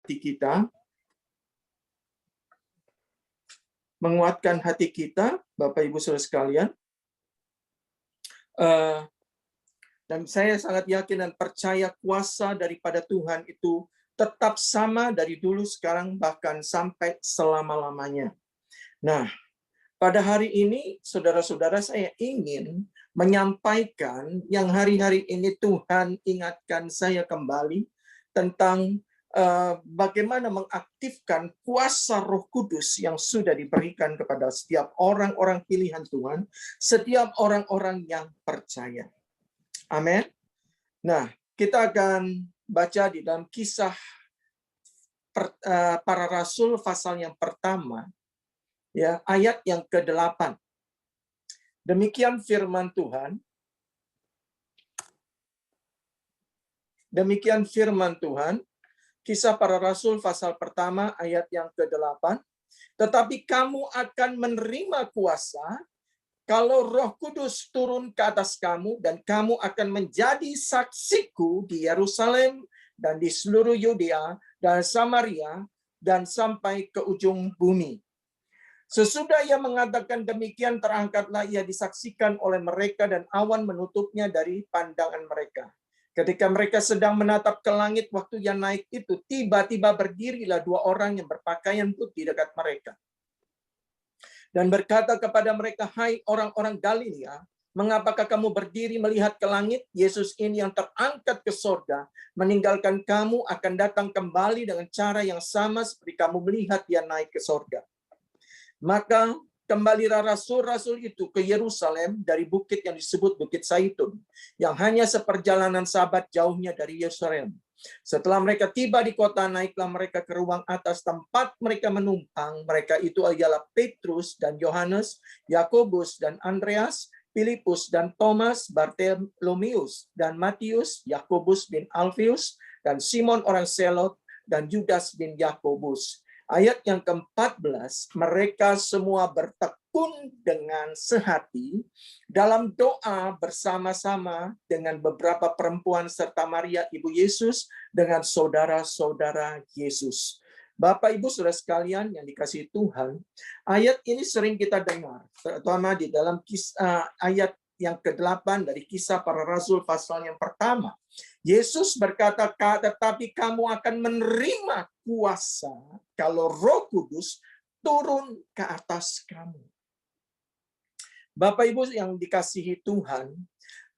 hati kita, menguatkan hati kita, Bapak Ibu Saudara sekalian. Dan saya sangat yakin dan percaya kuasa daripada Tuhan itu tetap sama dari dulu, sekarang, bahkan sampai selama-lamanya. Nah, pada hari ini, saudara-saudara, saya ingin menyampaikan yang hari-hari ini Tuhan ingatkan saya kembali tentang bagaimana mengaktifkan kuasa Roh Kudus yang sudah diberikan kepada setiap orang-orang pilihan Tuhan, setiap orang-orang yang percaya. Amin. Nah, kita akan baca di dalam Kisah Para Rasul pasal yang pertama, ya, ayat yang ke-8. Demikian firman Tuhan. Demikian firman Tuhan. Kisah Para Rasul pasal pertama ayat yang ke-8. Tetapi kamu akan menerima kuasa kalau Roh Kudus turun ke atas kamu, dan kamu akan menjadi saksiku di Yerusalem dan di seluruh Yudea dan Samaria dan sampai ke ujung bumi. Sesudah ia mengatakan demikian, terangkatlah ia disaksikan oleh mereka, dan awan menutupnya dari pandangan mereka. Ketika mereka sedang menatap ke langit waktu ia naik itu, tiba-tiba berdirilah dua orang yang berpakaian putih dekat mereka. Dan berkata kepada mereka, hai orang-orang Galilea, mengapakah kamu berdiri melihat ke langit? Yesus ini yang terangkat ke sorga, meninggalkan kamu, akan datang kembali dengan cara yang sama seperti kamu melihat dia naik ke sorga. Maka kembalilah rasul-rasul itu ke Yerusalem dari bukit yang disebut Bukit Zaitun, yang hanya seperjalanan sabat jauhnya dari Yerusalem. Setelah mereka tiba di kota, naiklah mereka ke ruang atas tempat mereka menumpang. Mereka itu adalah Petrus dan Yohanes, Yakobus dan Andreas, Filipus dan Thomas, Bartolomeus dan Matius, Yakobus bin Alfius, dan Simon orang Selot, dan Judas bin Yakobus. Ayat yang ke-14, mereka semua bertekun dengan sehati dalam doa bersama-sama dengan beberapa perempuan serta Maria ibu Yesus dengan saudara-saudara Yesus. Bapak Ibu Saudara sekalian yang dikasihi Tuhan, ayat ini sering kita dengar, terutama di dalam ayat yang ke-8 dari Kisah Para Rasul pasal yang pertama. Yesus berkata, tetapi kamu akan menerima kuasa kalau Roh Kudus turun ke atas kamu. Bapak Ibu yang dikasihi Tuhan,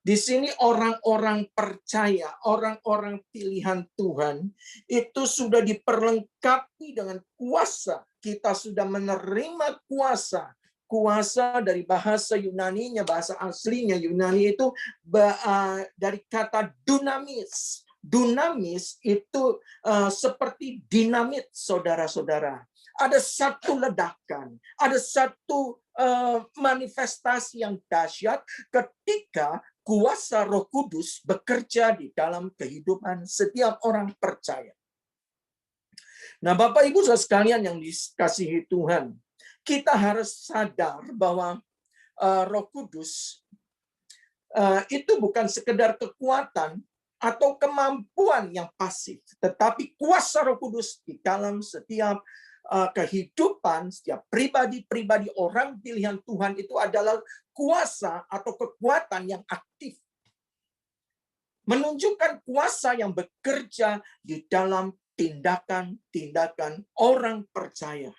di sini orang-orang percaya, orang-orang pilihan Tuhan, itu sudah diperlengkapi dengan kuasa. Kita sudah menerima kuasa. Kuasa dari bahasa Yunaninya, bahasa aslinya Yunani itu dari kata dunamis. Dunamis itu seperti dinamit, saudara-saudara. Ada satu ledakan, ada satu manifestasi yang dahsyat ketika kuasa Roh Kudus bekerja di dalam kehidupan setiap orang percaya. Nah, Bapak Ibu Saudara sekalian yang dikasihi Tuhan, kita harus sadar bahwa Roh Kudus itu bukan sekedar kekuatan atau kemampuan yang pasif, tetapi kuasa Roh Kudus di dalam setiap kehidupan setiap pribadi-pribadi orang pilihan Tuhan itu adalah kuasa atau kekuatan yang aktif. Menunjukkan kuasa yang bekerja di dalam tindakan-tindakan orang percaya.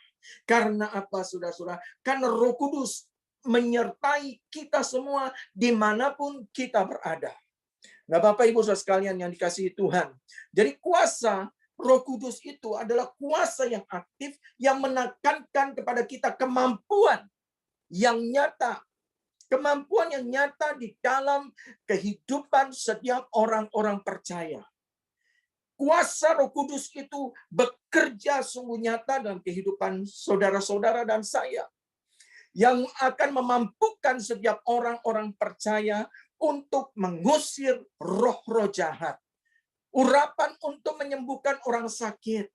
Karena apa, saudara-saudara? Karena Roh Kudus menyertai kita semua dimanapun kita berada. Nah, Bapak Ibu Saudara sekalian yang dikasihi Tuhan. Jadi kuasa Roh Kudus itu adalah kuasa yang aktif yang menekankan kepada kita kemampuan yang nyata. Kemampuan yang nyata di dalam kehidupan setiap orang-orang percaya. Kuasa Roh Kudus itu bekerja sungguh nyata dalam kehidupan saudara-saudara dan saya, yang akan memampukan setiap orang-orang percaya untuk mengusir roh-roh jahat. Urapan untuk menyembuhkan orang sakit.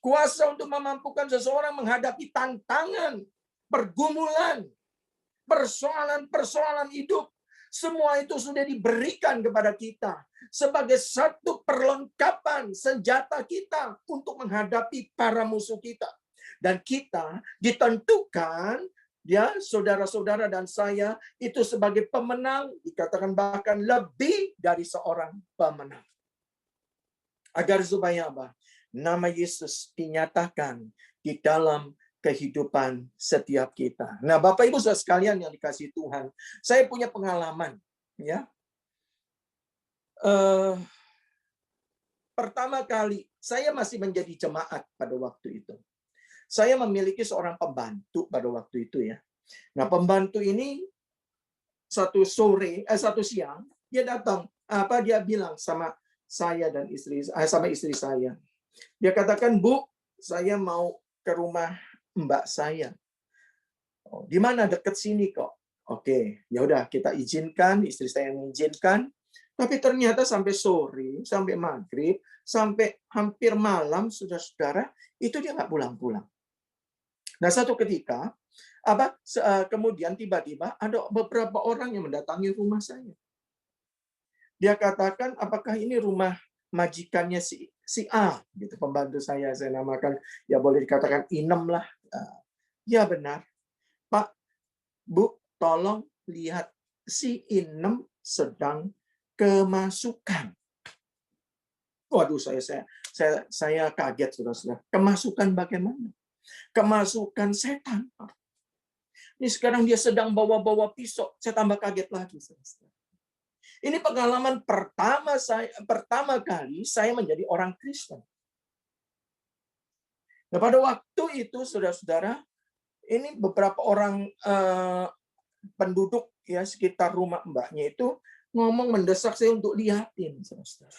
Kuasa untuk memampukan seseorang menghadapi tantangan, pergumulan, persoalan-persoalan hidup. Semua itu sudah diberikan kepada kita sebagai satu perlengkapan senjata kita untuk menghadapi para musuh kita. Dan kita ditentukan, ya, saudara-saudara dan saya itu sebagai pemenang, dikatakan bahkan lebih dari seorang pemenang. Agar supaya apa? Nama Yesus dinyatakan di dalam kehidupan setiap kita. Nah, Bapak Ibu Saudara sekalian yang dikasihi Tuhan, saya punya pengalaman, ya. Pertama kali saya masih menjadi jemaat pada waktu itu. Saya memiliki seorang pembantu pada waktu itu, ya. Nah, pembantu ini satu siang dia datang, dia bilang sama saya dan sama istri saya. Dia katakan, "Bu, saya mau ke rumah Mbak saya." "Oh, di mana? Dekat sini kok." Oke, ya udah kita izinkan, istri saya mengizinkan. Tapi ternyata sampai sore, sampai maghrib, sampai hampir malam, saudara-saudara, itu dia nggak pulang-pulang. Nah, satu ketika, kemudian tiba-tiba ada beberapa orang yang mendatangi rumah saya. Dia katakan, "Apakah ini rumah majikannya si A?" Gitu, pembantu saya namakan, ya boleh dikatakan Inem lah. Ya benar. "Pak, Bu, tolong lihat si Inem sedang kemasukan." Waduh, saya kaget, saudara-saudara. Kemasukan bagaimana? Kemasukan setan. Ini sekarang dia sedang bawa-bawa pisau. Saya tambah kaget lagi, saudara-saudara. Ini pengalaman pertama kali saya menjadi orang Kristen. Nah, pada waktu itu, saudara-saudara, ini beberapa orang penduduk ya sekitar rumah mbaknya itu ngomong mendesak saya untuk lihatin, saudara-saudara.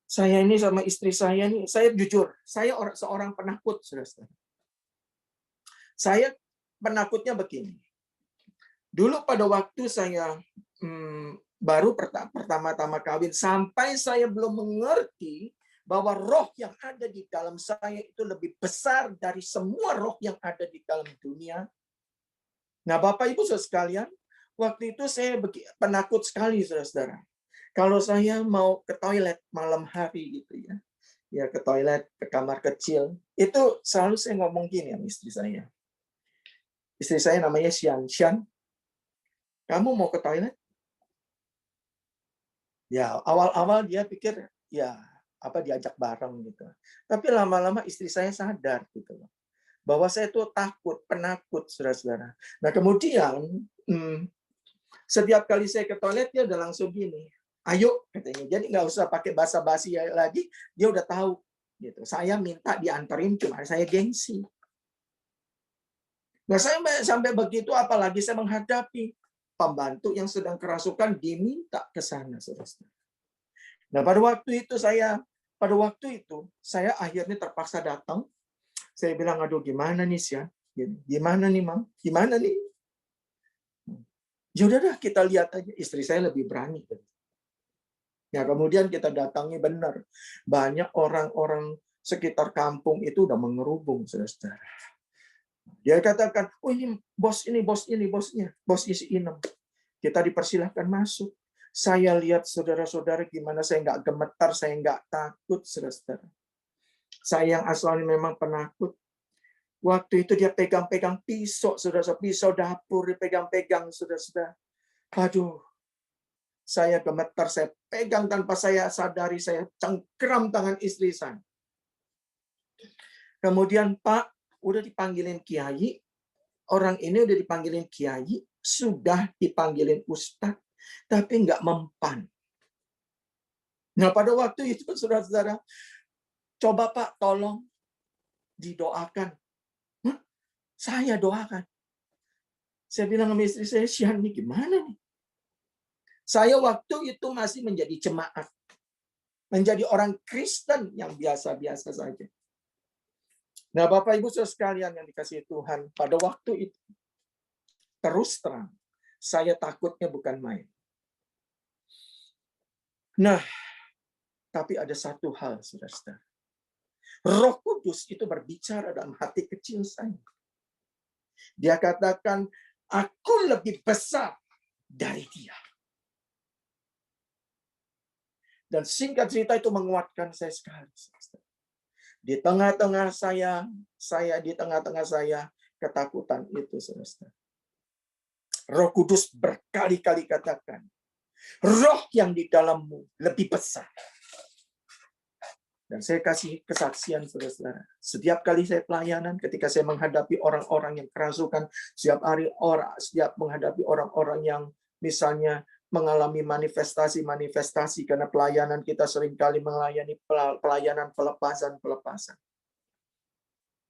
Saya ini sama istri saya nih, saya jujur, saya seorang penakut, saudara-saudara. Saya penakutnya begini. Dulu pada waktu saya baru pertama-tama kawin, sampai saya belum mengerti bahwa roh yang ada di dalam saya itu lebih besar dari semua roh yang ada di dalam dunia. Nah, Bapak Ibu Saudara sekalian, waktu itu saya penakut sekali, saudara-saudara. Kalau saya mau ke toilet malam hari gitu ya, ya ke toilet, ke kamar kecil, itu selalu saya ngomong gini sama istri saya. Istri saya namanya Sian, kamu mau ke toilet? Ya, awal-awal dia pikir ya diajak bareng gitu. Tapi lama-lama istri saya sadar gitu loh, bahwa saya tuh penakut, saudara-saudara. Nah, kemudian setiap kali saya ke toilet dia udah langsung gini, "Ayo," katanya. Jadi nggak usah pakai basa-basi lagi, dia udah tahu gitu. Saya minta dianterin cuma saya gengsi. Nah, saya sampai begitu, apalagi saya menghadapi pembantu yang sedang kerasukan diminta ke sana, saudara. Nah, pada waktu itu saya akhirnya terpaksa datang. Saya bilang, "Aduh, gimana nih, Sya? Gimana nih, Mam? Gimana nih?" Ya udah dah, kita lihat aja. Istri saya lebih berani. Ya, kemudian kita datangi, benar. Banyak orang-orang sekitar kampung itu udah mengerubung, saudara. Dia katakan, "Oh, ini bosnya, bos isi Inem." Kita dipersilahkan masuk. Saya lihat saudara-saudara gimana saya nggak gemetar, saya nggak takut, saudara. Saya yang asalnya memang penakut. Waktu itu dia pegang-pegang pisau, saudara, pisau dapur dipegang-pegang, saudara. Aduh, saya gemetar, saya pegang tanpa saya sadari, saya cengkram tangan istri saya. Kemudian, "Pak, udah dipanggilin kiai, orang ini udah dipanggilin kiai, sudah dipanggilin ustadz, tapi nggak mempan." Nah, pada waktu itu, saudara-saudara, "Coba Pak, tolong didoakan." Saya doakan. Saya bilang sama istri saya, "Sian, ini gimana nih?" Saya waktu itu masih menjadi jemaat. Menjadi orang Kristen yang biasa-biasa saja. Nah, Bapak Ibu Saudara sekalian yang dikasihi Tuhan, pada waktu itu, terus terang, saya takutnya bukan main. Nah, tapi ada satu hal, saudara-saudara. Roh Kudus itu berbicara dalam hati kecil saya. Dia katakan, "Aku lebih besar dari Dia. Dan singkat cerita itu menguatkan saya sekali. Di tengah-tengah saya di tengah-tengah saya, ketakutan itu, saudara. Roh Kudus berkali-kali katakan, roh yang di dalammu lebih besar. Dan saya kasih kesaksian, saudara. Setiap kali saya pelayanan, ketika saya menghadapi orang-orang yang kerasukan, setiap menghadapi orang-orang yang misalnya mengalami manifestasi-manifestasi, karena pelayanan kita seringkali melayani pelayanan pelepasan.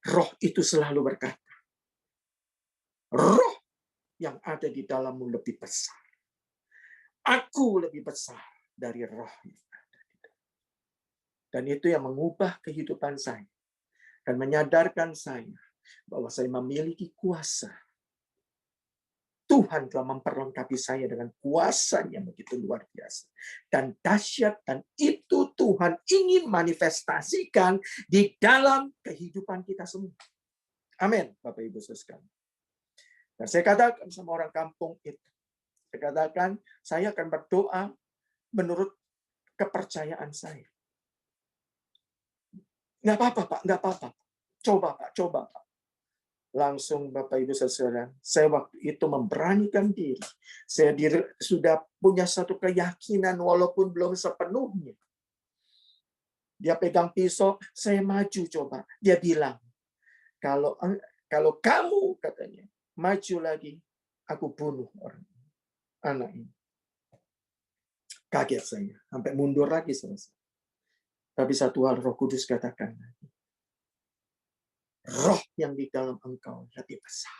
Roh itu selalu berkata, roh yang ada di dalammu lebih besar. Aku lebih besar dari roh yang ada di dalam. Dan itu yang mengubah kehidupan saya. Dan menyadarkan saya bahwa saya memiliki kuasa. Tuhan telah memperlengkapi saya dengan kuasa yang begitu luar biasa. Dan dahsyat, dan itu Tuhan ingin manifestasikan di dalam kehidupan kita semua. Amin, Bapak Ibu sekalian. Dan saya katakan sama orang kampung itu, saya katakan, saya akan berdoa menurut kepercayaan saya. Nggak apa-apa, Pak, nggak apa-apa. Coba, Pak. Langsung Bapak Ibu Saudara, saya waktu itu memberanikan diri. Saya sudah punya satu keyakinan walaupun belum sepenuhnya. Dia pegang pisau, saya maju coba. Dia bilang, kalau kamu, katanya, maju lagi, aku bunuh anak ini. Kaget saya, sampai mundur lagi selesai. Tapi satu hal Roh Kudus katakan, roh yang di dalam engkau lebih besar.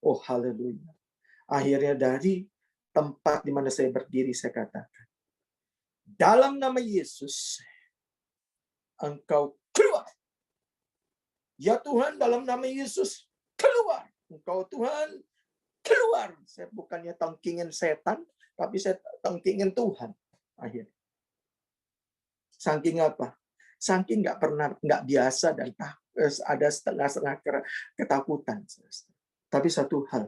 Oh, haleluya. Akhirnya dari tempat di mana saya berdiri, saya katakan, dalam nama Yesus, engkau keluar. Ya Tuhan, dalam nama Yesus, keluar. Engkau Tuhan, keluar. Saya bukannya tangkingin setan, tapi saya tangkingin Tuhan. Akhirnya. Saking apa? Saking nggak biasa dan ada setengah-setengah ketakutan. Tapi satu hal,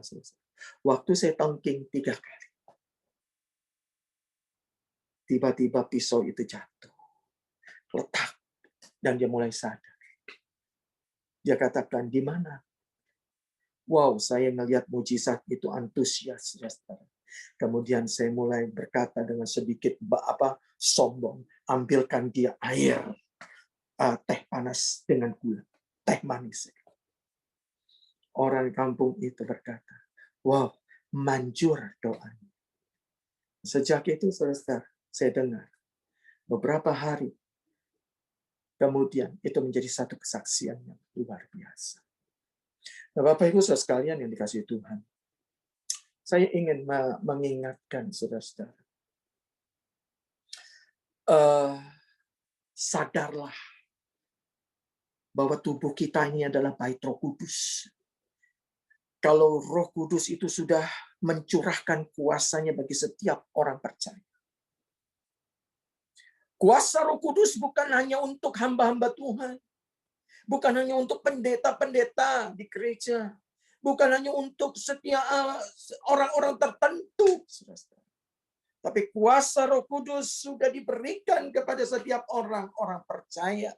waktu saya tangking 3 kali, tiba-tiba pisau itu jatuh, letak, dan dia mulai sadar. Dia katakan, di mana? Wow, saya melihat mujizat itu antusias. Kemudian saya mulai berkata dengan sedikit sombong, ambilkan dia air, teh panas dengan gula, teh manis. Orang kampung itu berkata, wow, manjur doanya. Sejak itu, saudara, saya dengar beberapa hari kemudian itu menjadi satu kesaksian yang luar biasa. Nah, Bapak Ibu saudara sekalian yang dikasihi Tuhan, saya ingin mengingatkan saudara-saudara, sadarlah bahwa tubuh kita ini adalah bait Roh Kudus. Kalau Roh Kudus itu sudah mencurahkan kuasanya bagi setiap orang percaya. Kuasa Roh Kudus bukan hanya untuk hamba-hamba Tuhan. Bukan hanya untuk pendeta-pendeta di gereja. Bukan hanya untuk setiap orang-orang tertentu. Tapi kuasa Roh Kudus sudah diberikan kepada setiap orang-orang percaya.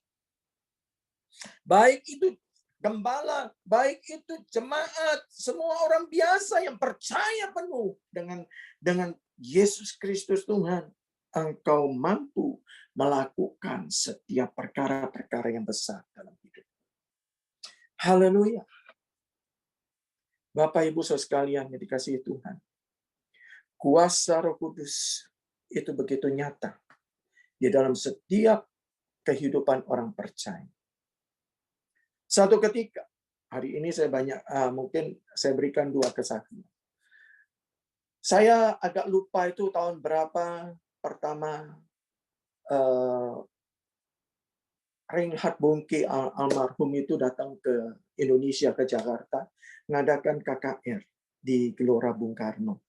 Baik itu gembala, baik itu jemaat, semua orang biasa yang percaya penuh dengan Yesus Kristus Tuhan. Engkau mampu melakukan setiap perkara-perkara yang besar dalam hidup. Haleluya. Bapak Ibu saudara sekalian yang dikasihi Tuhan. Kuasa Roh Kudus itu begitu nyata di dalam setiap kehidupan orang percaya. Satu ketika, hari ini saya mungkin saya berikan 2 kesaksian. Saya agak lupa itu tahun berapa pertama Reinhard Bonnke almarhum itu datang ke Indonesia, ke Jakarta, mengadakan KKR di Gelora Bung Karno.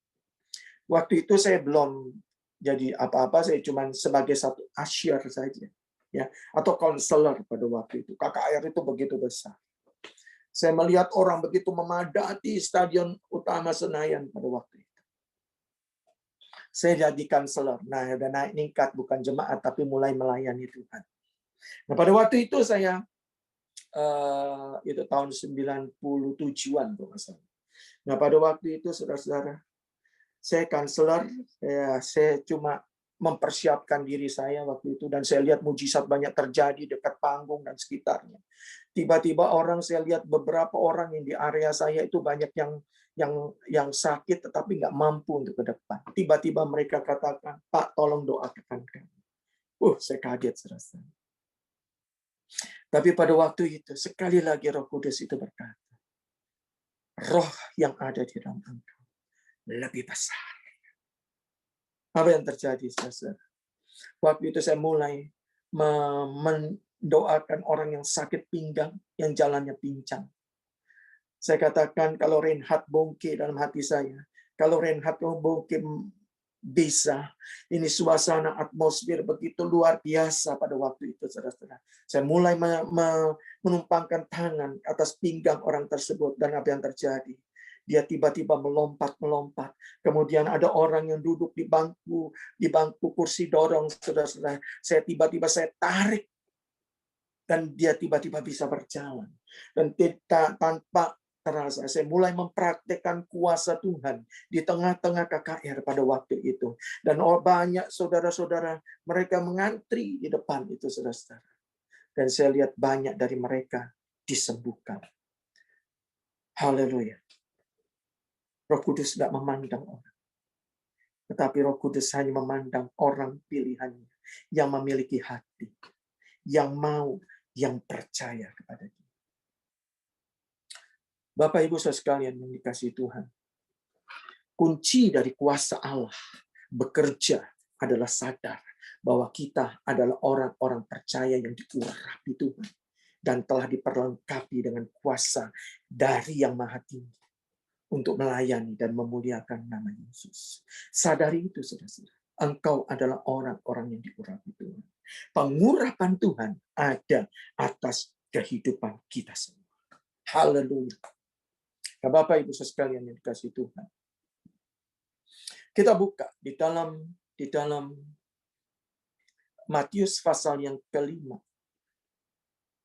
Waktu itu saya belum jadi apa-apa, saya cuma sebagai satu usher saja, ya, atau konselor pada waktu itu. KKR itu begitu besar. Saya melihat orang begitu memadati Stadion Utama Senayan pada waktu itu. Saya jadi konselor. Nah, udah naik ningkat, bukan jemaat, tapi mulai melayani Tuhan. Nah, pada waktu itu saya, itu tahun 97-an, kalau nggak salah. Nah, pada waktu itu, saudara-saudara, saya konselor, saya cuma mempersiapkan diri saya waktu itu, dan saya lihat mujizat banyak terjadi dekat panggung dan sekitarnya. Tiba-tiba saya lihat beberapa orang yang di area saya itu banyak yang sakit tetapi nggak mampu untuk ke depan. Tiba-tiba mereka katakan, Pak, tolong doakan kami. Saya kaget, saudara. Tapi pada waktu itu, sekali lagi Roh Kudus itu berkata, roh yang ada di dalam engkau lebih besar. Apa yang terjadi, saudara? Waktu itu saya mulai mendoakan orang yang sakit pinggang, yang jalannya pincang. Saya katakan, kalau Reinhard Bongke dalam hati saya, kalau Reinhard Bongke bisa, ini suasana atmosfer begitu luar biasa pada waktu itu, saudara-saudara. Saya mulai menumpangkan tangan atas pinggang orang tersebut, dan apa yang terjadi? Dia tiba-tiba melompat. Kemudian ada orang yang duduk di bangku kursi dorong, saudara-saudara. Saya tiba-tiba tarik, dan dia tiba-tiba bisa berjalan. Dan tanpa terasa, saya mulai mempraktekkan kuasa Tuhan di tengah-tengah KKR pada waktu itu. Dan banyak saudara-saudara, mereka mengantri di depan itu, saudara-saudara. Dan saya lihat banyak dari mereka disembuhkan. Haleluya. Roh Kudus tidak memandang orang. Tetapi Roh Kudus hanya memandang orang pilihannya yang memiliki hati, yang mau, yang percaya kepada Dia. Bapak Ibu saudara sekalian yang dikasihi Tuhan, kunci dari kuasa Allah bekerja adalah sadar bahwa kita adalah orang-orang percaya yang diurapi Tuhan dan telah diperlengkapi dengan kuasa dari Yang Maha Tinggi untuk melayani dan memuliakan nama Yesus. Sadari itu, saudara-saudara. Engkau adalah orang-orang yang diurapi Tuhan. Pengurapan Tuhan ada atas kehidupan kita semua. Haleluya. Nah, Bapak Ibu sekalian yang dikasihi Tuhan. Kita buka di dalam Matius pasal yang ke-5.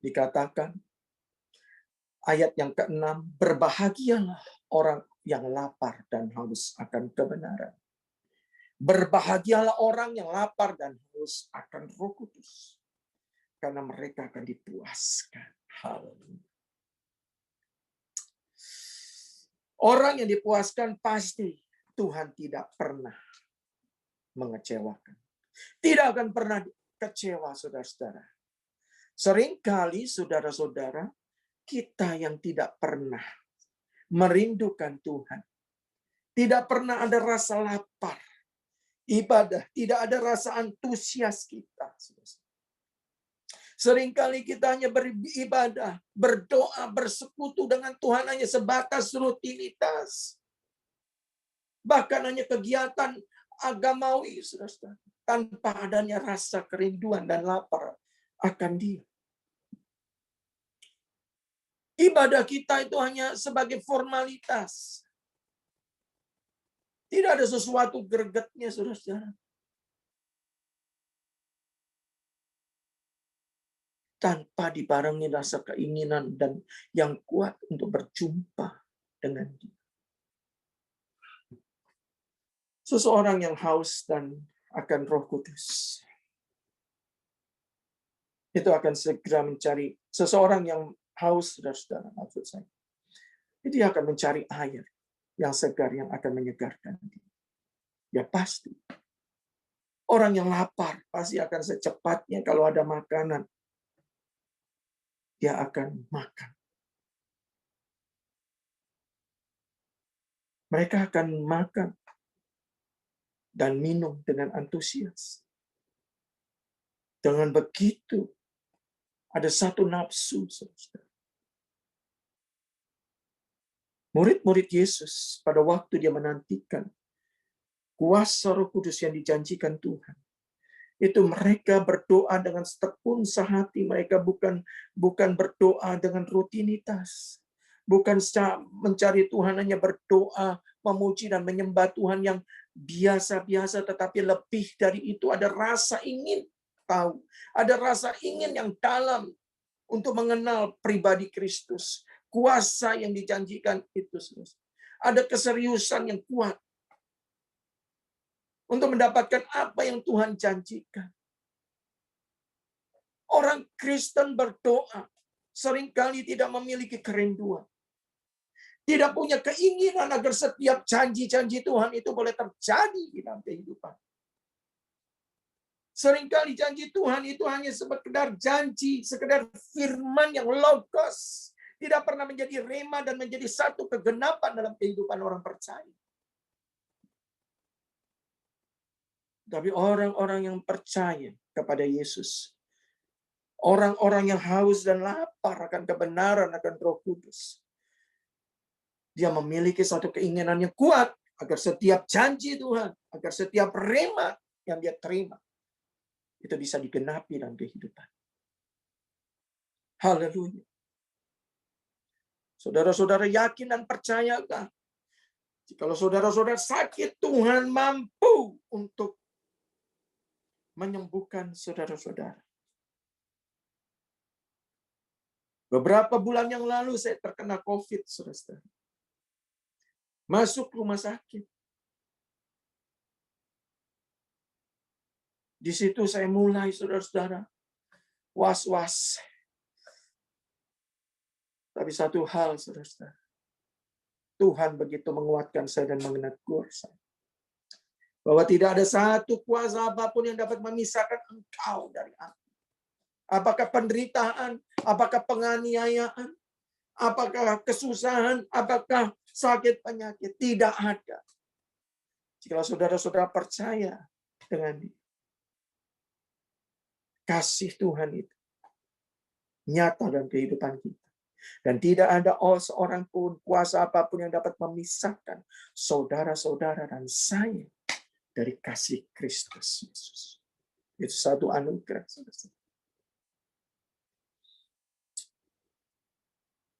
Dikatakan ayat yang ke-6, berbahagialah orang yang lapar dan haus akan kebenaran. Berbahagialah orang yang lapar dan haus akan Roh Kudus, karena mereka akan dipuaskan. Haleluya. Orang yang dipuaskan pasti Tuhan tidak pernah mengecewakan. Tidak akan pernah kecewa, saudara-saudara. Seringkali, saudara-saudara, kita yang tidak pernah merindukan Tuhan, tidak pernah ada rasa lapar, ibadah, tidak ada rasa antusias kita. Seringkali kita hanya beribadah, berdoa, bersekutu dengan Tuhan hanya sebatas rutinitas. Bahkan hanya kegiatan agamawi, saudara, tanpa adanya rasa kerinduan dan lapar akan Dia. Ibadah kita itu hanya sebagai formalitas. Tidak ada sesuatu gregetnya, saudara. Tanpa dibarengi rasa keinginan dan yang kuat untuk berjumpa dengan Dia. Seseorang yang haus dan akan Roh Kudus, itu akan segera mencari. Seseorang yang haus, saudara-saudara, maksud saya, dia akan mencari air yang segar yang akan menyegarkan dia. Ya pasti. Orang yang lapar pasti akan secepatnya kalau ada makanan, dia akan makan. Mereka akan makan dan minum dengan antusias. Dengan begitu, ada satu nafsu, saudara. Murid-murid Yesus pada waktu dia menantikan kuasa Roh Kudus yang dijanjikan Tuhan, itu mereka berdoa dengan setekun sehati. Mereka bukan berdoa dengan rutinitas, bukan mencari Tuhan hanya berdoa, memuji dan menyembah Tuhan yang biasa-biasa, tetapi lebih dari itu ada rasa ingin tahu. Ada rasa ingin yang dalam untuk mengenal pribadi Kristus. Kuasa yang dijanjikan itu. Ada keseriusan yang kuat untuk mendapatkan apa yang Tuhan janjikan. Orang Kristen berdoa seringkali tidak memiliki kerinduan. Tidak punya keinginan agar setiap janji-janji Tuhan itu boleh terjadi di dalam kehidupan. Seringkali janji Tuhan itu hanya sekedar janji, sekedar firman yang logos. Tidak pernah menjadi rema dan menjadi satu kegenapan dalam kehidupan orang percaya. Tapi orang-orang yang percaya kepada Yesus, orang-orang yang haus dan lapar akan kebenaran, akan Roh Kudus, dia memiliki satu keinginan yang kuat agar setiap janji Tuhan, agar setiap rema yang dia terima, itu bisa digenapi dalam kehidupan. Haleluya. Saudara-saudara yakin dan percayakah? Jikalau saudara-saudara sakit, Tuhan mampu untuk menyembuhkan saudara-saudara. Beberapa bulan yang lalu saya terkena COVID, saudara. Masuk rumah sakit. Di situ saya mulai, saudara-saudara, was-was. Tapi satu hal, saudara, Tuhan begitu menguatkan saya dan menegur saya. Bahwa tidak ada satu kuasa apapun yang dapat memisahkan engkau dari aku. Apakah penderitaan, apakah penganiayaan, apakah kesusahan, apakah sakit penyakit, tidak ada. Jika saudara-saudara percaya dengan dia. Kasih Tuhan itu nyata dalam kehidupan kita. Dan tidak ada seorang pun, kuasa apapun yang dapat memisahkan saudara-saudara dan saya dari kasih Kristus Yesus. Itu satu anugerah.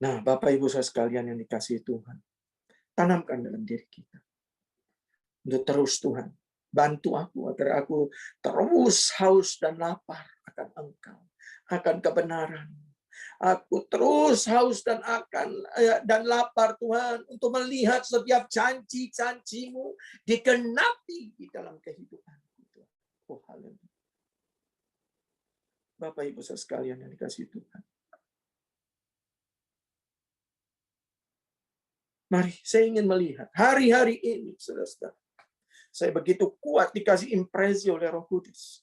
Nah, Bapak Ibu saudara sekalian yang dikasihi Tuhan, tanamkan dalam diri kita. Untuk terus Tuhan, bantu aku agar aku terus haus dan lapar akan Engkau, akan kebenaran. Aku terus haus dan lapar Tuhan untuk melihat setiap janji-janji-Mu digenapi di dalam kehidupan. Oh, haleluya. Bapak Ibu saudara sekalian yang dikasihi Tuhan. Mari, saya ingin melihat hari-hari ini, saudara-saudara. Saya begitu kuat dikasih impresi oleh Roh Kudus.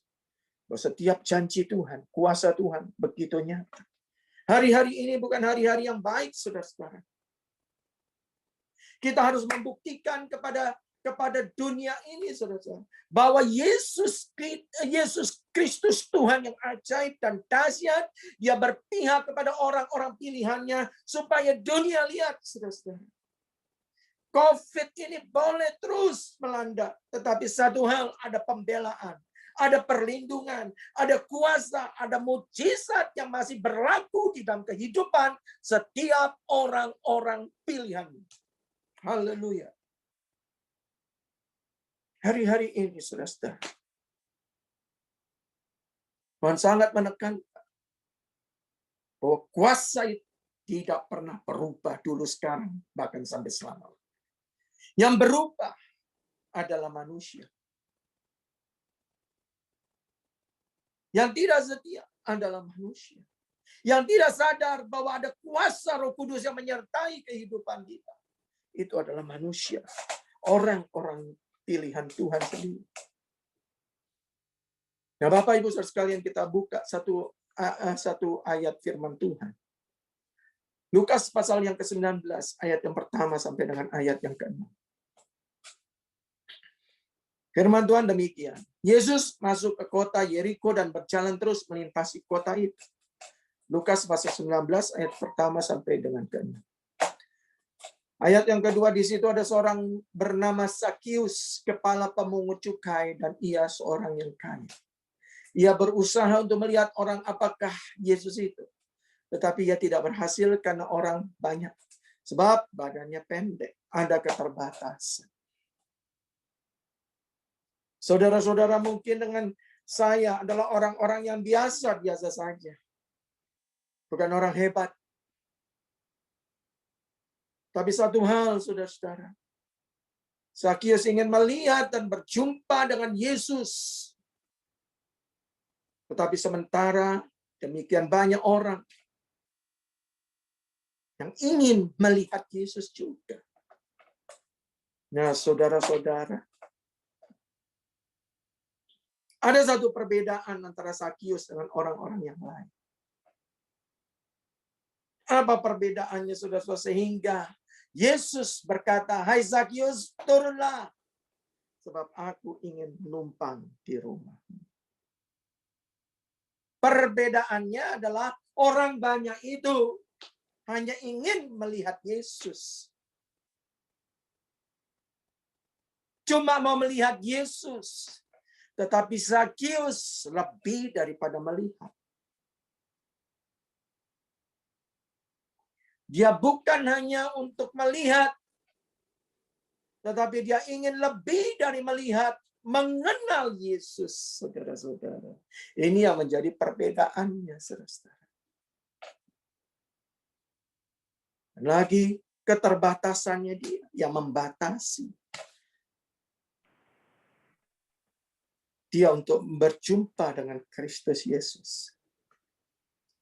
Bahwa setiap janji Tuhan, kuasa Tuhan begitu nyata. Hari-hari ini bukan hari-hari yang baik, saudara-saudara. Kita harus membuktikan kepada dunia ini, saudara-saudara, bahwa Yesus Kristus Tuhan yang ajaib dan dahsyat, dia berpihak kepada orang-orang pilihannya supaya dunia lihat, saudara-saudara. COVID ini boleh terus melanda, tetapi satu hal, ada pembelaan. Ada perlindungan, ada kuasa, ada mujizat yang masih berlaku di dalam kehidupan setiap orang-orang pilihan. Haleluya. Hari-hari ini, saudara, Tuhan sangat menekankan bahwa kuasa itu tidak pernah berubah dulu, sekarang, bahkan sampai selama. Yang berubah adalah manusia. Yang tidak setia adalah manusia. Yang tidak sadar bahwa ada kuasa Roh Kudus yang menyertai kehidupan kita. Itu adalah manusia. Orang-orang pilihan Tuhan sendiri. Nah, Bapak Ibu saudara sekalian, kita buka satu ayat firman Tuhan. Lukas pasal yang ke-19, ayat yang pertama sampai dengan ayat yang ke-6. Firman Tuhan demikian. Yesus masuk ke kota Yeriko dan berjalan terus melintasi kota itu. Lukas pasal 19 ayat pertama sampai dengan ke-6. Ayat yang kedua, di situ ada seorang bernama Sakius, kepala pemungut cukai, dan ia seorang yang kaya. Ia berusaha untuk melihat orang apakah Yesus itu. Tetapi ia tidak berhasil karena orang banyak. Sebab badannya pendek, ada keterbatasan. Saudara-saudara mungkin dengan saya adalah orang-orang yang biasa-biasa saja. Bukan orang hebat. Tapi satu hal, saudara-saudara. Zakius ingin melihat dan berjumpa dengan Yesus. Tetapi sementara demikian banyak orang yang ingin melihat Yesus juga. Nah, saudara-saudara, ada satu perbedaan antara Zakius dengan orang-orang yang lain. Apa perbedaannya, saudara-saudara? Sehingga Yesus berkata, "Hai Zakius, turunlah, sebab aku ingin menumpang di rumah." Perbedaannya adalah orang banyak itu hanya ingin melihat Yesus. Cuma mau melihat Yesus. Tetapi Zakius lebih daripada melihat. Dia bukan hanya untuk melihat, tetapi dia ingin lebih dari melihat, mengenal Yesus, saudara-saudara. Ini yang menjadi perbedaannya, saudara-saudara. Lagi keterbatasannya dia yang membatasi dia untuk berjumpa dengan Kristus Yesus.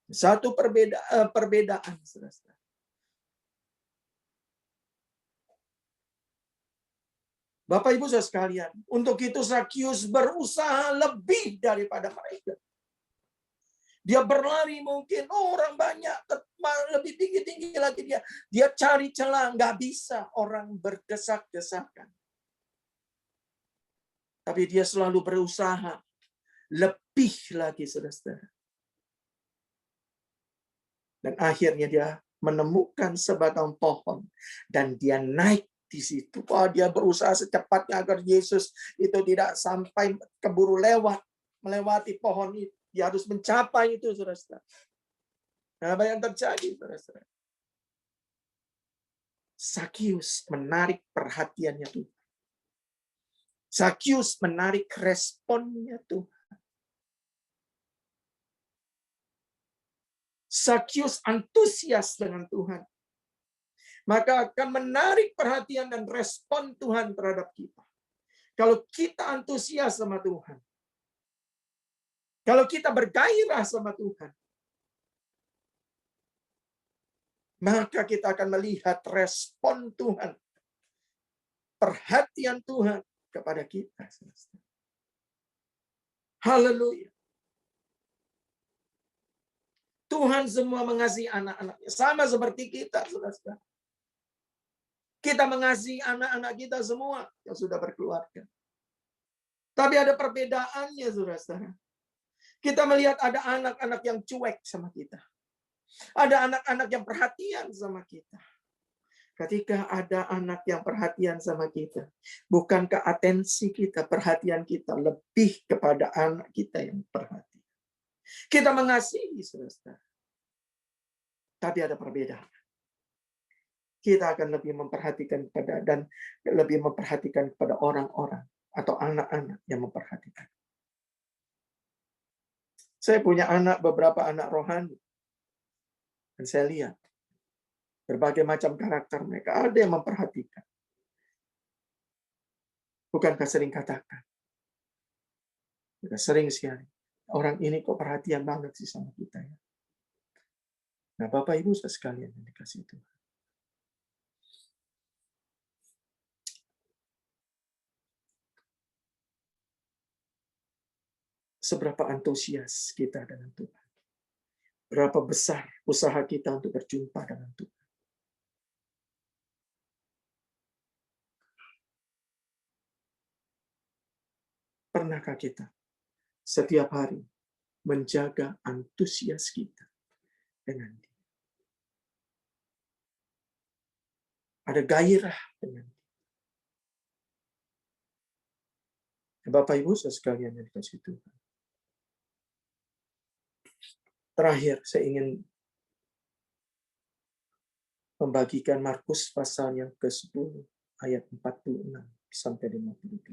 Satu perbedaan, saudara-saudara. Bapak Ibu saudara sekalian, untuk itu Zakius berusaha lebih daripada mereka. Dia berlari mungkin, orang banyak, lebih tinggi-tinggi lagi dia. Dia cari celah, nggak bisa orang berdesak-desakan. Tapi dia selalu berusaha lebih lagi, saudara-saudara. Dan akhirnya dia menemukan sebatang pohon dan dia naik di situ. Wah, dia berusaha secepatnya agar Yesus itu tidak sampai keburu melewati pohon itu. Dia harus mencapai itu, saudara-saudara. Nah, apa yang terjadi, saudara-saudara? Zakius menarik perhatiannya Tuhan. Zakius menarik responnya Tuhan. Zakius antusias dengan Tuhan. Maka akan menarik perhatian dan respon Tuhan terhadap kita. Kalau kita antusias sama Tuhan. Kalau kita bergairah sama Tuhan. Maka kita akan melihat respon Tuhan. Perhatian Tuhan kepada kita. Haleluya. Tuhan semua mengasihi anak-anaknya. Sama seperti kita, saudara-saudara. Kita mengasihi anak-anak kita semua yang sudah berkeluarga. Tapi ada perbedaannya, saudara-saudara. Kita melihat ada anak-anak yang cuek sama kita. Ada anak-anak yang perhatian sama kita. Ketika ada anak yang perhatian sama kita, bukankah atensi kita, perhatian kita lebih kepada anak kita yang perhatian? Kita mengasihi, saudara-saudara. Tapi ada perbedaan. Kita akan lebih memperhatikan kepada orang-orang atau anak-anak yang memperhatikan. Saya punya beberapa anak rohani. Dan saya lihat berbagai macam karakter mereka. Ada yang memperhatikan. Bukankah sering katakan? Kita sering sekali. Orang ini kok perhatian banget sih sama kita ya. Nah, Bapak Ibu sekalian yang dikasih Tuhan. Seberapa antusias kita dengan Tuhan. Berapa besar usaha kita untuk berjumpa dengan Tuhan. Pernahkah kita setiap hari menjaga antusias kita dengan Dia? Ada gairah dengan Dia. Bapak Ibu sekalian yang dikasih Tuhan. Terakhir, saya ingin membagikan Markus pasal yang ke-10 ayat 46 sampai 53.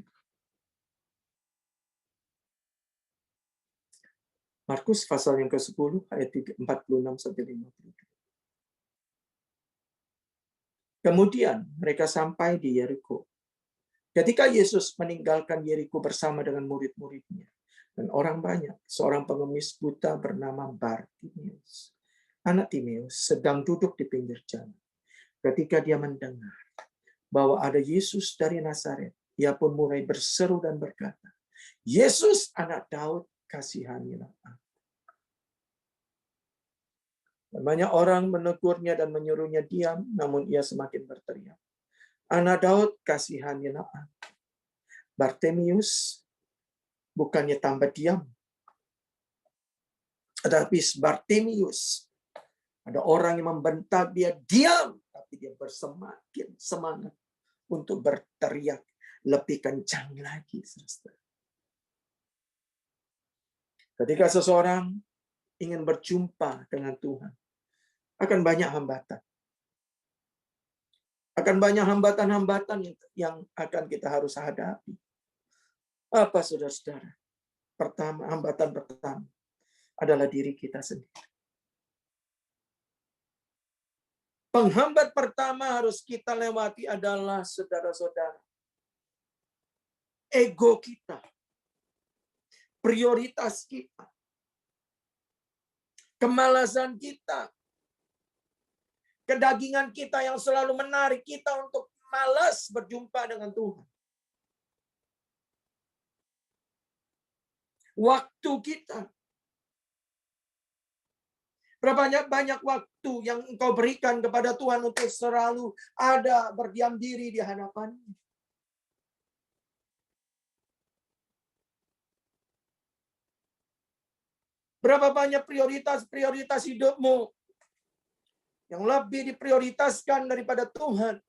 Markus pasal yang ke-10 ayat 46 sampai 52. Kemudian mereka sampai di Yeriko. Ketika Yesus meninggalkan Yeriko bersama dengan murid-muridnya dan orang banyak, seorang pengemis buta bernama Bartimeus, anak Timeus, sedang duduk di pinggir jalan. Ketika dia mendengar bahwa ada Yesus dari Nazaret, ia pun mulai berseru dan berkata, "Yesus, anak Daud, kasihanilah aku." Dan banyak orang menegurnya dan menyuruhnya diam, namun ia semakin berteriak, "Anak Daud, kasihanilah aku." Bartimeus bukannya tambah diam, tetapi Bartimeus, ada orang yang membentak dia diam, tapi dia bersemakin semangat untuk berteriak lebih kencang lagi. Ketika seseorang ingin berjumpa dengan Tuhan, akan banyak hambatan. Akan banyak hambatan-hambatan yang akan kita harus hadapi. Apa, saudara-saudara? Hambatan pertama adalah diri kita sendiri. Penghambat pertama harus kita lewati adalah, saudara-saudara, ego kita, prioritas kita, kemalasan kita, kedagingan kita yang selalu menarik kita untuk malas berjumpa dengan Tuhan. Waktu kita. Berapa banyak waktu yang engkau berikan kepada Tuhan untuk selalu ada berdiam diri di hadapan-Nya. Berapa banyak prioritas hidupmu yang lebih diprioritaskan daripada Tuhan.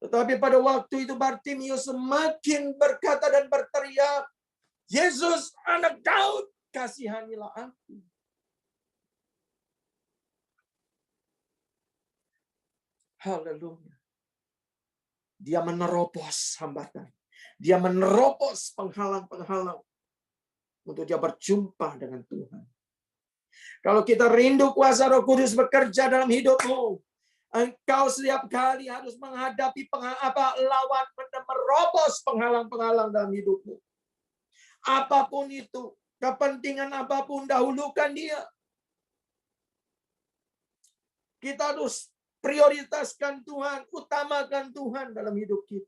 Tetapi pada waktu itu Bartimeus semakin berkata dan berteriak, "Yesus, anak Daud, kasihanilah aku." Haleluya. Dia menerobos hambatan. Dia menerobos penghalang-penghalang untuk dia berjumpa dengan Tuhan. Kalau kita rindu kuasa Roh Kudus bekerja dalam hidupmu, engkau setiap kali harus menghadapi lawan, merobos penghalang-penghalang dalam hidupmu. Apapun itu, kepentingan apapun, dahulukan dia. Kita harus prioritaskan Tuhan, utamakan Tuhan dalam hidup kita.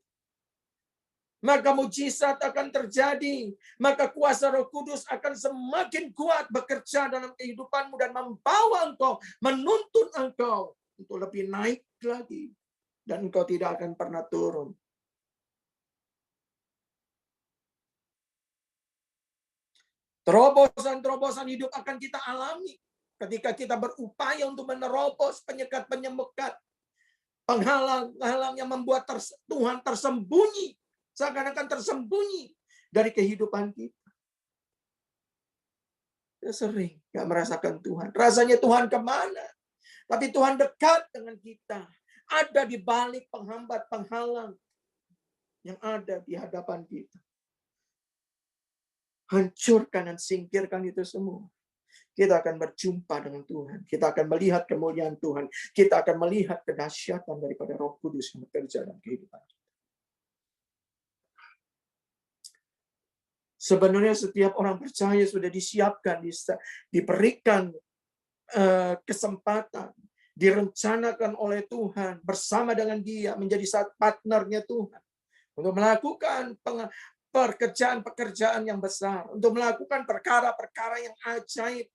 Maka mujizat akan terjadi. Maka kuasa Roh Kudus akan semakin kuat bekerja dalam kehidupanmu dan membawa engkau, menuntun engkau untuk lebih naik lagi. Dan engkau tidak akan pernah turun. Terobosan-terobosan hidup akan kita alami ketika kita berupaya untuk menerobos penyekat-penyekat, penghalang-penghalang yang membuat Tuhan tersembunyi. Seakan-akan tersembunyi dari kehidupan kita. Kita sering gak merasakan Tuhan. Rasanya Tuhan kemana? Tapi Tuhan dekat dengan kita. Ada di balik penghambat, penghalang yang ada di hadapan kita. Hancurkan dan singkirkan itu semua. Kita akan berjumpa dengan Tuhan. Kita akan melihat kemuliaan Tuhan. Kita akan melihat kedahsyatan daripada Roh Kudus yang bekerja dalam kehidupan kita. Sebenarnya setiap orang percaya sudah disiapkan, diberikan kesempatan, direncanakan oleh Tuhan bersama dengan Dia menjadi partnernya Tuhan untuk melakukan pekerjaan-pekerjaan yang besar, untuk melakukan perkara-perkara yang ajaib.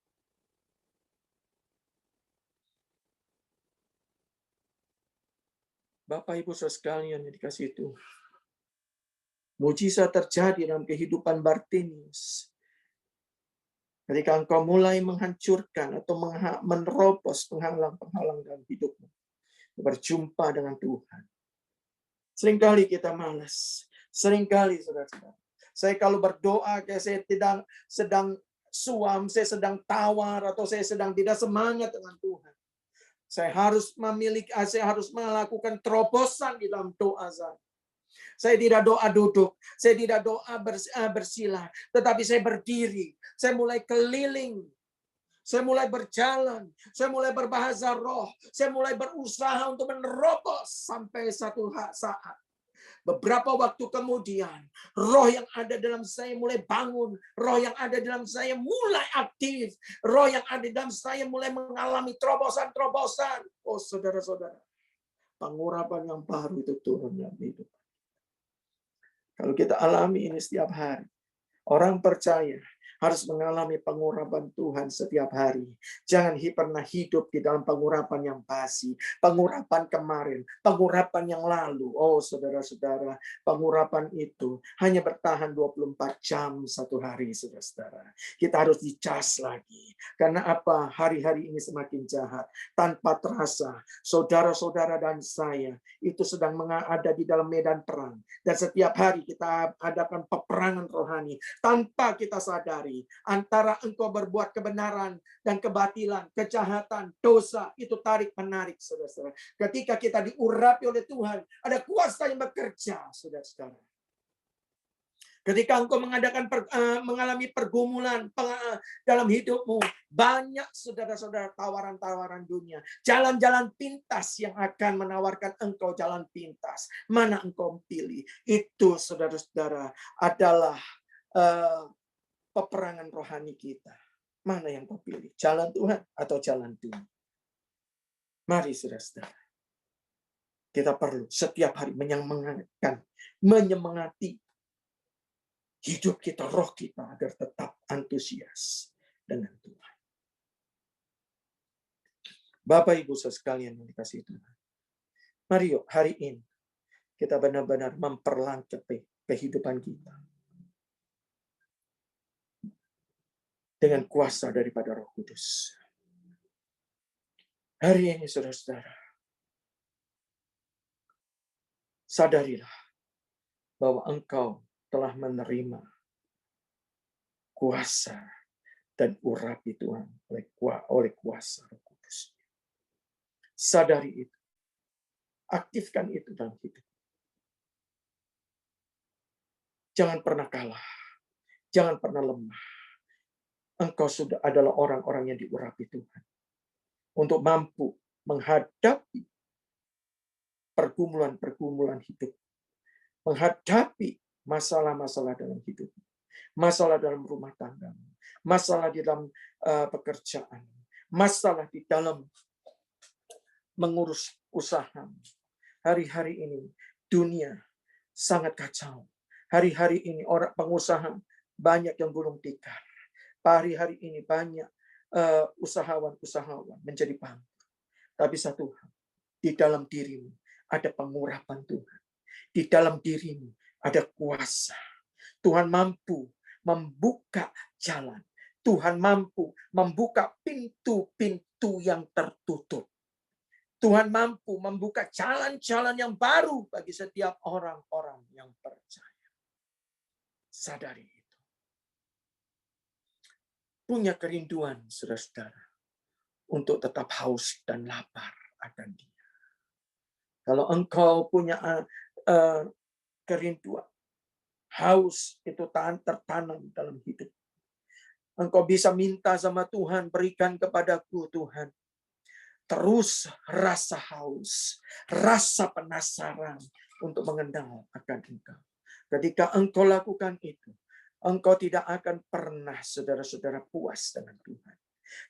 Bapak Ibu Saudara sekalian yang dikasihi Tuhan, mujizat terjadi dalam kehidupan Bartimeus. Ketika engkau mulai menghancurkan atau menerobos penghalang-penghalang dalam hidupmu, berjumpa dengan Tuhan. Seringkali kita malas. Seringkali, saudara-saudara, saya kalau berdoa, kayak saya sedang suam, saya sedang tawar, atau saya sedang tidak semangat dengan Tuhan. Saya harus melakukan terobosan di dalam doa saya. Saya tidak doa duduk, saya tidak doa bersila, tetapi saya berdiri, saya mulai keliling, saya mulai berjalan, saya mulai berbahasa roh, saya mulai berusaha untuk menerobos sampai satu saat. Beberapa waktu kemudian, roh yang ada dalam saya mulai bangun, roh yang ada dalam saya mulai aktif, roh yang ada dalam saya mulai mengalami terobosan-terobosan. Oh saudara-saudara, pengurapan yang baru itu turun dalam hidup. Kalau kita alami ini setiap hari, orang percaya harus mengalami pengurapan Tuhan setiap hari. Jangan pernah hidup di dalam pengurapan yang basi, pengurapan kemarin, pengurapan yang lalu. Oh, saudara-saudara, pengurapan itu hanya bertahan 24 jam satu hari, saudara-saudara. Kita harus dicas lagi. Karena apa? Hari-hari ini semakin jahat. Tanpa terasa, saudara-saudara dan saya itu sedang ada di dalam medan perang. Dan setiap hari kita adakan peperangan rohani. Tanpa kita sadari, antara engkau berbuat kebenaran dan kebatilan, kejahatan, dosa, itu tarik-menarik, saudara-saudara. Ketika kita diurapi oleh Tuhan, ada kuasa yang bekerja, saudara-saudara. Ketika engkau mengalami pergumulan dalam hidupmu, banyak saudara-saudara tawaran-tawaran dunia. Jalan-jalan pintas yang akan menawarkan engkau jalan pintas. Mana engkau pilih? Itu saudara-saudara adalah peperangan rohani kita. Mana yang kau pilih? Jalan Tuhan atau jalan dunia? Mari saudara-saudara. Kita perlu setiap hari menyemangati hidup kita, roh kita, agar tetap antusias dengan Tuhan. Bapak Ibu sekalian yang dikasihi Tuhan. Mari yuk hari ini kita benar-benar memperlengkapi kehidupan kita dengan kuasa daripada Roh Kudus. Hari ini saudara-saudara, sadarilah bahwa engkau telah menerima kuasa dan urapi Tuhan oleh kuasa Roh Kudus. Sadari itu. Aktifkan itu dalam hidup. Jangan pernah kalah. Jangan pernah lemah. Engkau sudah adalah orang-orang yang diurapi Tuhan. Untuk mampu menghadapi pergumulan-pergumulan hidup. Menghadapi masalah-masalah dalam hidup. Masalah dalam rumah tangga. Masalah di dalam pekerjaan. Masalah di dalam mengurus usaha. Hari-hari ini dunia sangat kacau. Hari-hari ini orang pengusaha banyak yang gulung tikar. Hari-hari ini banyak usahawan-usahawan menjadi bangkrut. Tapi satu hal, di dalam dirimu ada pengurapan Tuhan. Di dalam dirimu ada kuasa. Tuhan mampu membuka jalan. Tuhan mampu membuka pintu-pintu yang tertutup. Tuhan mampu membuka jalan-jalan yang baru bagi setiap orang-orang yang percaya. Sadari itu. Punya kerinduan, saudara-saudara, untuk tetap haus dan lapar akan Dia. Kalau engkau punya kerinduan, haus itu tertanam dalam hidup. Engkau bisa minta sama Tuhan, berikan kepadaku Tuhan. Terus rasa haus, rasa penasaran untuk mengenal akan Engkau. Ketika engkau lakukan itu, engkau tidak akan pernah saudara-saudara puas dengan Tuhan.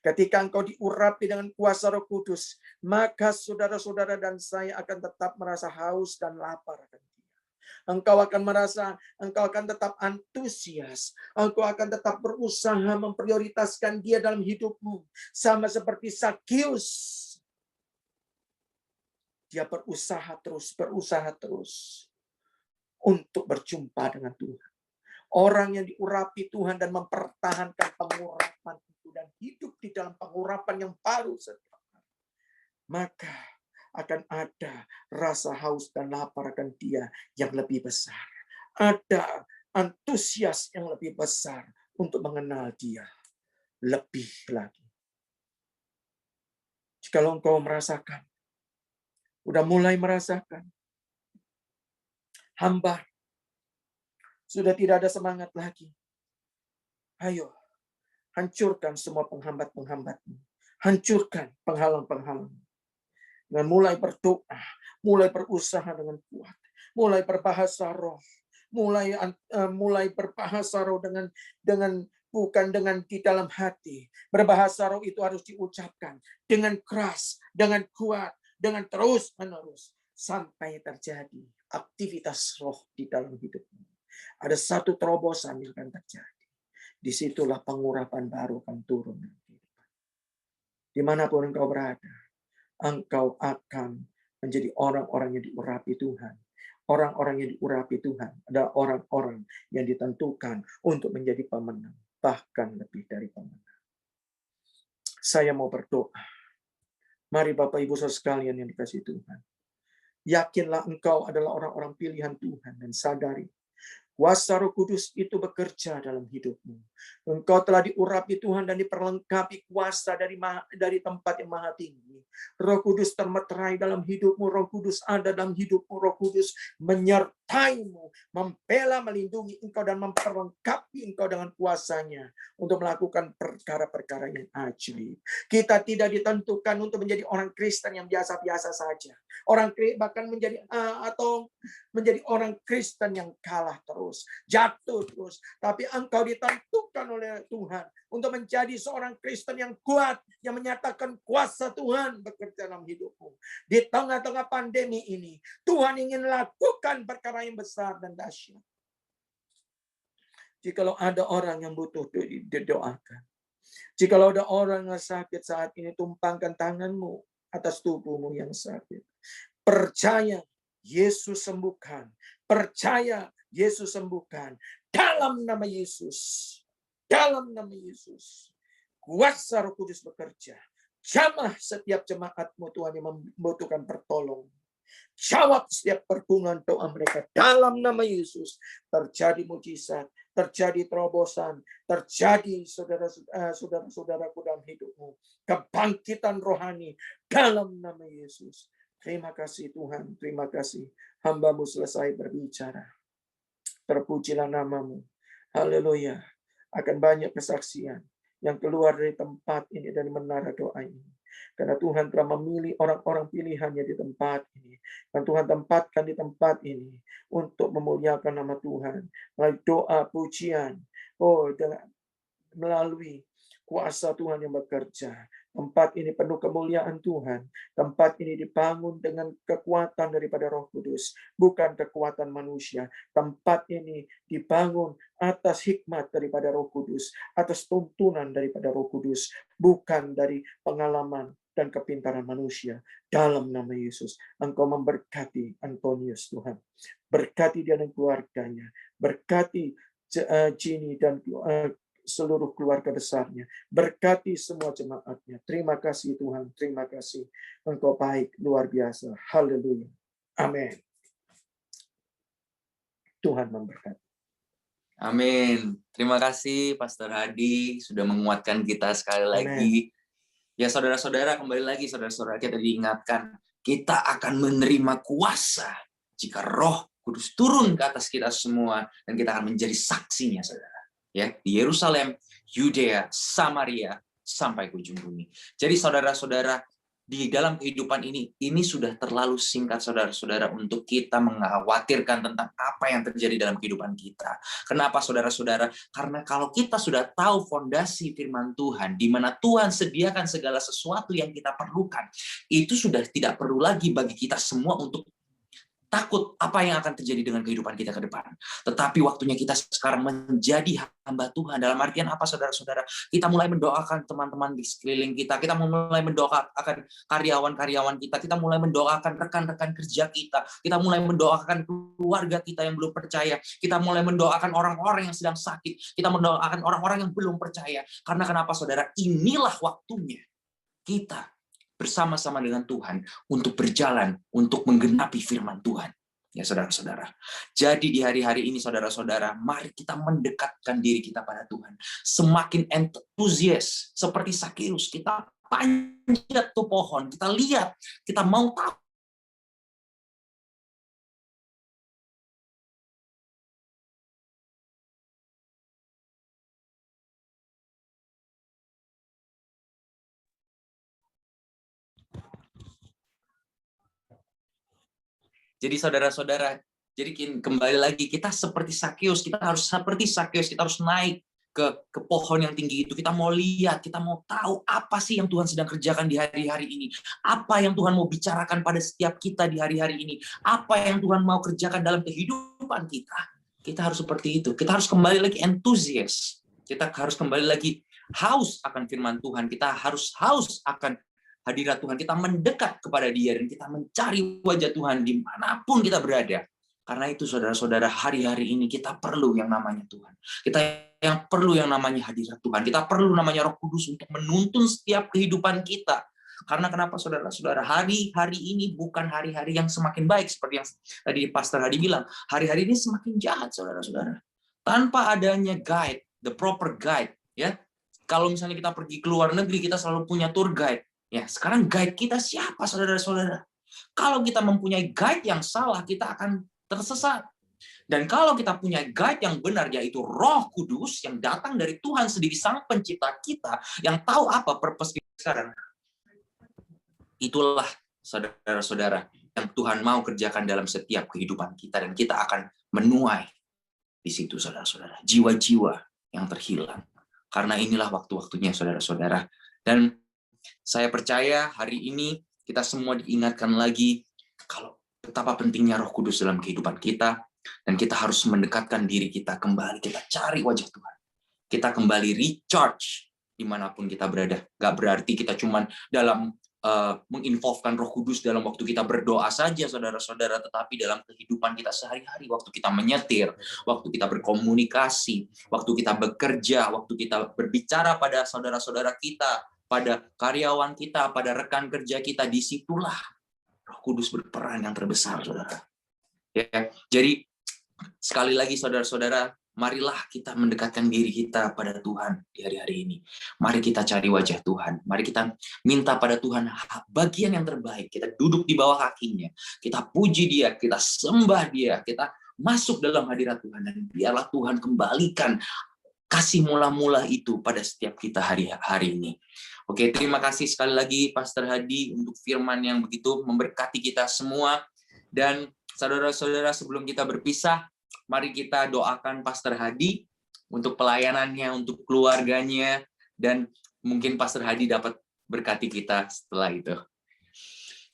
Ketika engkau diurapi dengan kuasa Roh Kudus, maka saudara-saudara dan saya akan tetap merasa haus dan lapar akan Dia. Engkau akan tetap antusias. Engkau akan tetap berusaha memprioritaskan Dia dalam hidupmu. Sama seperti Sakius. Dia berusaha terus untuk berjumpa dengan Tuhan. Orang yang diurapi Tuhan dan mempertahankan pengurapan itu dan hidup di dalam pengurapan yang baru setiap hari, maka akan ada rasa haus dan lapar akan Dia yang lebih besar. Ada antusias yang lebih besar untuk mengenal Dia lebih lagi. Jikalau engkau merasakan, udah mulai merasakan hambar. Sudah tidak ada semangat lagi. Ayo, hancurkan semua penghambat-penghambatmu. Hancurkan penghalang-penghalang. Dan mulai berdoa, mulai berusaha dengan kuat, mulai berbahasa roh, mulai berbahasa roh dengan bukan dengan di dalam hati. Berbahasa roh itu harus diucapkan dengan keras, dengan kuat, dengan terus-menerus sampai terjadi aktivitas roh di dalam hidupmu. Ada satu terobosan yang akan terjadi. Disitulah pengurapan baru akan turun. Dimanapun engkau berada, engkau akan menjadi orang-orang yang diurapi Tuhan. Orang-orang yang diurapi Tuhan adalah orang-orang yang ditentukan untuk menjadi pemenang. Bahkan lebih dari pemenang. Saya mau berdoa. Mari Bapak Ibu Saudara sekalian yang dikasihi Tuhan. Yakinlah engkau adalah orang-orang pilihan Tuhan dan sadari kuasa Roh Kudus itu bekerja dalam hidupmu. Engkau telah diurapi Tuhan dan diperlengkapi kuasa dari tempat yang maha tinggi. Roh Kudus termeterai dalam hidupmu. Roh Kudus ada dalam hidupmu. Roh Kudus menyertaimu, membela, melindungi engkau dan memperlengkapi engkau dengan kuasanya untuk melakukan perkara-perkara yang ajaib. Kita tidak ditentukan untuk menjadi orang Kristen yang biasa-biasa saja. Bahkan menjadi orang Kristen yang kalah terus, jatuh terus. Tapi engkau ditentukan oleh Tuhan untuk menjadi seorang Kristen yang kuat, yang menyatakan kuasa Tuhan bekerja dalam hidupmu. Di tengah-tengah pandemi ini, Tuhan ingin lakukan perkara yang besar dan dahsyat. Jikalau ada orang yang butuh didoakan, jikalau ada orang yang sakit saat ini, tumpangkan tanganmu atas tubuhmu yang sakit. Percaya Yesus sembuhkan. Percaya Yesus sembuhkan. Dalam nama Yesus. Dalam nama Yesus. Kuasa Roh Kudus bekerja. Jamah setiap jemaatmu Tuhan yang membutuhkan pertolongan. Jawab setiap pergumulan doa mereka. Dalam nama Yesus. Terjadi mujizat. Terjadi terobosan. Terjadi saudara-saudaraku dalam hidupmu. Kebangkitan rohani. Dalam nama Yesus. Terima kasih Tuhan, terima kasih. Hamba-Mu selesai berbicara. Terpujilah nama-Mu. Haleluya. Akan banyak kesaksian yang keluar dari tempat ini, dari menara doa ini. Karena Tuhan telah memilih orang-orang pilihannya di tempat ini. Dan Tuhan tempatkan di tempat ini untuk memuliakan nama Tuhan. Melalui doa, pujian. Melalui kuasa Tuhan yang bekerja. Tempat ini penuh kemuliaan Tuhan. Tempat ini dibangun dengan kekuatan daripada Roh Kudus, bukan kekuatan manusia. Tempat ini dibangun atas hikmat daripada Roh Kudus, atas tuntunan daripada Roh Kudus, bukan dari pengalaman dan kepintaran manusia. Dalam nama Yesus, Engkau memberkati Antonius Tuhan. Berkati dia dan keluarganya. Berkati Jini dan seluruh keluarga besarnya. Berkati semua jemaatnya. Terima kasih Tuhan. Terima kasih. Engkau baik, luar biasa. Haleluya. Amin. Tuhan memberkati. Amin. Terima kasih Pastor Hadi sudah menguatkan kita sekali lagi. Ya saudara-saudara, kembali lagi saudara-saudara, kita diingatkan kita akan menerima kuasa jika Roh Kudus turun ke atas kita semua dan kita akan menjadi saksinya saudara. Ya, di Yerusalem, Yudea, Samaria, sampai ke ujung bumi. Jadi saudara-saudara, di dalam kehidupan ini sudah terlalu singkat saudara-saudara untuk kita mengkhawatirkan tentang apa yang terjadi dalam kehidupan kita. Kenapa saudara-saudara? Karena kalau kita sudah tahu fondasi firman Tuhan, di mana Tuhan sediakan segala sesuatu yang kita perlukan, itu sudah tidak perlu lagi bagi kita semua untuk takut apa yang akan terjadi dengan kehidupan kita ke depan. Tetapi waktunya kita sekarang menjadi hamba Tuhan. Dalam artian apa saudara-saudara? Kita mulai mendoakan teman-teman di sekeliling kita. Kita mulai mendoakan karyawan-karyawan kita. Kita mulai mendoakan rekan-rekan kerja kita. Kita mulai mendoakan keluarga kita yang belum percaya. Kita mulai mendoakan orang-orang yang sedang sakit. Kita mendoakan orang-orang yang belum percaya. Karena kenapa saudara? Inilah waktunya kita bersama-sama dengan Tuhan untuk berjalan, untuk menggenapi firman Tuhan. Ya saudara-saudara. Jadi di hari-hari ini saudara-saudara, mari kita mendekatkan diri kita pada Tuhan. Semakin entusias seperti Sakeus, kita panjat tuh pohon, kita lihat, kita mau tahu Jadi saudara-saudara, jadi kembali lagi kita seperti Sakeus, kita harus seperti Sakeus, kita harus naik ke pohon yang tinggi itu. Kita mau lihat, kita mau tahu apa sih yang Tuhan sedang kerjakan di hari-hari ini. Apa yang Tuhan mau bicarakan pada setiap kita di hari-hari ini. Apa yang Tuhan mau kerjakan dalam kehidupan kita. Kita harus seperti itu. Kita harus kembali lagi antusias. Kita harus kembali lagi haus akan firman Tuhan. Kita harus haus akan hadirat Tuhan. Kita mendekat kepada Dia dan kita mencari wajah Tuhan dimanapun kita berada. Karena itu saudara-saudara, hari-hari ini kita perlu yang namanya Tuhan. Kita yang perlu yang namanya hadirat Tuhan. Kita perlu namanya Roh Kudus untuk menuntun setiap kehidupan kita. Karena kenapa saudara-saudara, hari-hari ini bukan hari-hari yang semakin baik seperti yang tadi Pastor Hadi bilang. Hari-hari ini semakin jahat saudara-saudara. Tanpa adanya guide, the proper guide, ya. Kalau misalnya kita pergi ke luar negeri, kita selalu punya tour guide. Ya, sekarang guide kita siapa saudara-saudara? Kalau kita mempunyai guide yang salah, kita akan tersesat. Dan kalau kita punya guide yang benar, yaitu Roh Kudus yang datang dari Tuhan sendiri, Sang Pencipta kita, yang tahu apa purpose kita sekarang. Itulah saudara-saudara yang Tuhan mau kerjakan dalam setiap kehidupan kita, dan kita akan menuai di situ saudara-saudara. Jiwa-jiwa yang terhilang. Karena inilah waktu-waktunya saudara-saudara. Dan saya percaya hari ini kita semua diingatkan lagi kalau betapa pentingnya Roh Kudus dalam kehidupan kita, dan kita harus mendekatkan diri kita kembali, kita cari wajah Tuhan. Kita kembali recharge dimanapun kita berada. Gak berarti kita cuman dalam menginvolvekan Roh Kudus dalam waktu kita berdoa saja, saudara-saudara, tetapi dalam kehidupan kita sehari-hari, waktu kita menyetir, waktu kita berkomunikasi, waktu kita bekerja, waktu kita berbicara pada saudara-saudara kita, pada karyawan kita, pada rekan kerja kita, disitulah Roh Kudus berperan yang terbesar, saudara. Ya, jadi sekali lagi, saudara-saudara, marilah kita mendekatkan diri kita pada Tuhan di hari-hari ini. Mari kita cari wajah Tuhan. Mari kita minta pada Tuhan bagian yang terbaik. Kita duduk di bawah kakinya. Kita puji Dia, kita sembah Dia, kita masuk dalam hadirat Tuhan. Dan biarlah Tuhan kembalikan kasih mula-mula itu pada setiap kita hari-hari ini. Oke, terima kasih sekali lagi Pastor Hadi untuk firman yang begitu memberkati kita semua. Dan saudara-saudara, sebelum kita berpisah, mari kita doakan Pastor Hadi untuk pelayanannya, untuk keluarganya, dan mungkin Pastor Hadi dapat berkati kita setelah itu.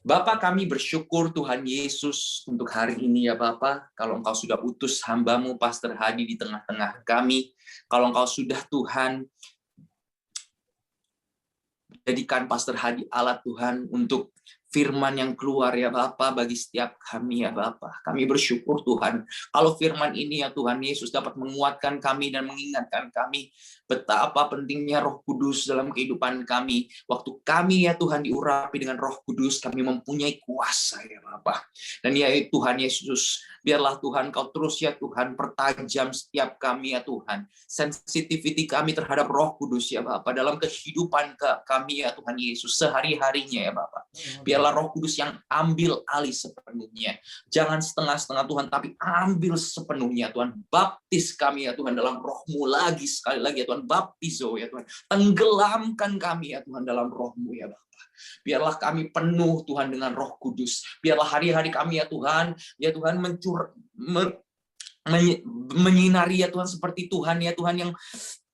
Bapa, kami bersyukur Tuhan Yesus untuk hari ini ya Bapa, kalau Engkau sudah utus hamba-Mu Pastor Hadi di tengah-tengah kami, kalau Engkau sudah Tuhan jadikan Pastor Hadi alat Tuhan untuk firman yang keluar ya Bapa bagi setiap kami ya Bapa. Kami bersyukur Tuhan kalau firman ini ya Tuhan Yesus dapat menguatkan kami dan mengingatkan kami betapa pentingnya Roh Kudus dalam kehidupan kami. Waktu kami ya Tuhan diurapi dengan Roh Kudus, kami mempunyai kuasa ya Bapa. Dan ya Tuhan Yesus, biarlah Tuhan Kau terus ya Tuhan pertajam setiap kami ya Tuhan. Sensitivity kami terhadap Roh Kudus ya Bapa dalam kehidupan kami ya Tuhan Yesus sehari-harinya ya Bapa. Biarlah Roh Kudus yang ambil alih sepenuhnya. Jangan setengah-setengah Tuhan, tapi ambil sepenuhnya Tuhan. Baptis kami ya Tuhan dalam Roh-Mu lagi, sekali lagi ya Tuhan. Baptizo ya Tuhan. Tenggelamkan kami ya Tuhan dalam Roh-Mu ya Bapa. Biarlah kami penuh Tuhan dengan Roh Kudus. Biarlah hari-hari kami ya Tuhan menyinari ya Tuhan seperti Tuhan ya Tuhan yang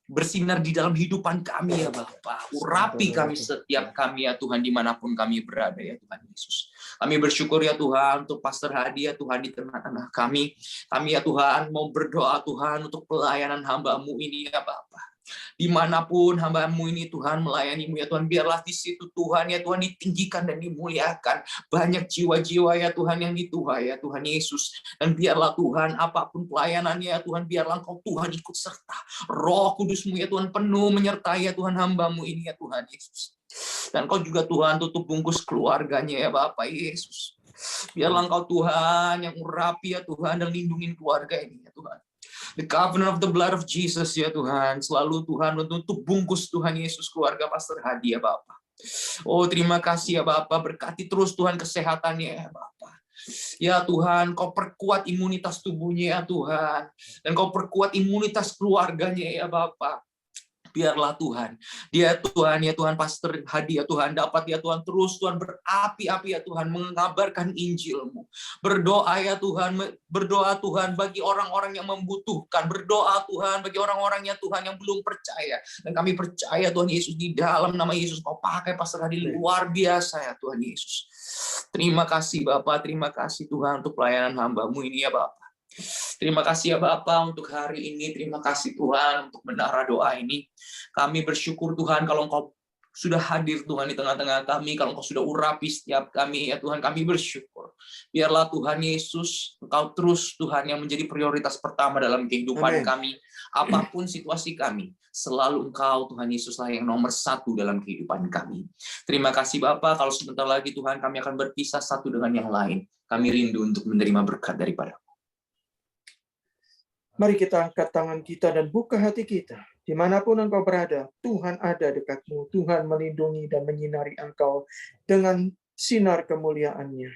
bersinar di dalam kehidupan kami ya Bapa. Urapi kami setiap kami ya Tuhan dimanapun kami berada ya Tuhan Yesus. Kami bersyukur ya Tuhan untuk Pastor Hadi ya Tuhan di tengah-tengah kami. Kami ya Tuhan mau berdoa Tuhan untuk pelayanan hamba-Mu ini ya Bapa. Dimanapun hamba-Mu ini Tuhan melayani-Mu ya Tuhan, biarlah di situ Tuhan ya Tuhan ditinggikan dan dimuliakan. Banyak jiwa-jiwa ya Tuhan yang dituai ya Tuhan Yesus. Dan biarlah Tuhan apapun pelayanannya ya Tuhan, biarlah Engkau Tuhan ikut serta. Roh Kudus-Mu ya Tuhan penuh menyertai ya Tuhan hamba-Mu ini ya Tuhan Yesus. Dan Kau juga Tuhan tutup bungkus keluarganya ya Bapak Yesus. Biarlah Engkau Tuhan yang urapi ya Tuhan dan lindungin keluarga ini ya Tuhan. The covenant of the blood of Jesus ya Tuhan. Selalu Tuhan menutup bungkus Tuhan Yesus keluarga Pastor Hadi ya Bapak. Oh terima kasih ya Bapak. Berkati terus Tuhan kesehatannya ya Bapak. Ya Tuhan, Kau perkuat imunitas tubuhnya ya Tuhan. Dan Kau perkuat imunitas keluarganya ya Bapak. Biarlah Tuhan, dia Tuhan, ya Tuhan, Pastor Hadi, ya Tuhan, dapat ya Tuhan, terus Tuhan berapi-api ya Tuhan, mengabarkan Injil-Mu. Berdoa ya Tuhan, berdoa Tuhan bagi orang-orang yang membutuhkan, berdoa Tuhan bagi orang-orang ya Tuhan yang belum percaya. Dan kami percaya Tuhan Yesus, di dalam nama Yesus Kau pakai Pastor Hadi luar biasa ya Tuhan Yesus. Terima kasih Bapak, terima kasih Tuhan untuk pelayanan hamba-Mu ini ya Bapak. Terima kasih ya Bapak untuk hari ini. Terima kasih Tuhan untuk menara doa ini. Kami bersyukur Tuhan kalau Engkau sudah hadir Tuhan di tengah-tengah kami. Kalau Engkau sudah urapi setiap kami ya Tuhan, kami bersyukur. Biarlah Tuhan Yesus, Engkau terus Tuhan yang menjadi prioritas pertama dalam kehidupan kami. Apapun situasi kami, selalu Engkau Tuhan Yesuslah yang nomor satu dalam kehidupan kami. Terima kasih Bapak. Kalau sebentar lagi Tuhan kami akan berpisah satu dengan yang lain. Kami rindu untuk menerima berkat daripada. Mari kita angkat tangan kita dan buka hati kita. Dimanapun engkau berada, Tuhan ada dekatmu. Tuhan melindungi dan menyinari engkau dengan sinar kemuliaan-Nya.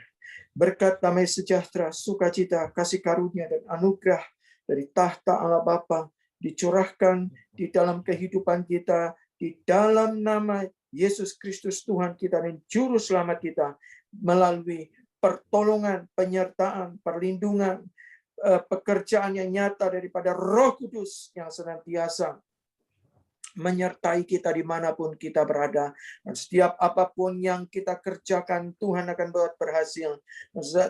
Berkat damai sejahtera, sukacita, kasih karunia, dan anugerah dari tahta Allah Bapa dicurahkan di dalam kehidupan kita, di dalam nama Yesus Kristus Tuhan kita dan Juru Selamat kita, melalui pertolongan, penyertaan, perlindungan, pekerjaan yang nyata daripada Roh Kudus yang senantiasa menyertai kita dimanapun kita berada. Dan setiap apapun yang kita kerjakan, Tuhan akan buat berhasil.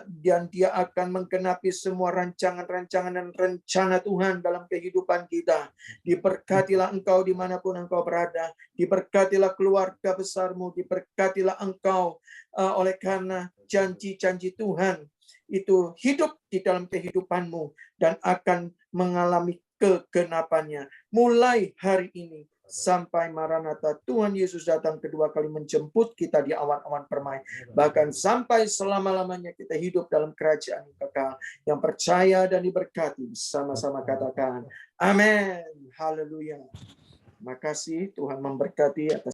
Dan Dia akan menggenapi semua rancangan-rancangan dan rencana Tuhan dalam kehidupan kita. Diberkatilah engkau dimanapun engkau berada. Diberkatilah keluarga besarmu. Diberkatilah engkau oleh karena janji-janji Tuhan itu hidup di dalam kehidupanmu dan akan mengalami kegenapannya. Mulai hari ini sampai Maranatha, Tuhan Yesus datang kedua kali menjemput kita di awan-awan permai. Bahkan sampai selama-lamanya kita hidup dalam kerajaan yang kekal. Yang percaya dan diberkati, sama-sama katakan, amin. Haleluya. Terima kasih, Tuhan memberkati atas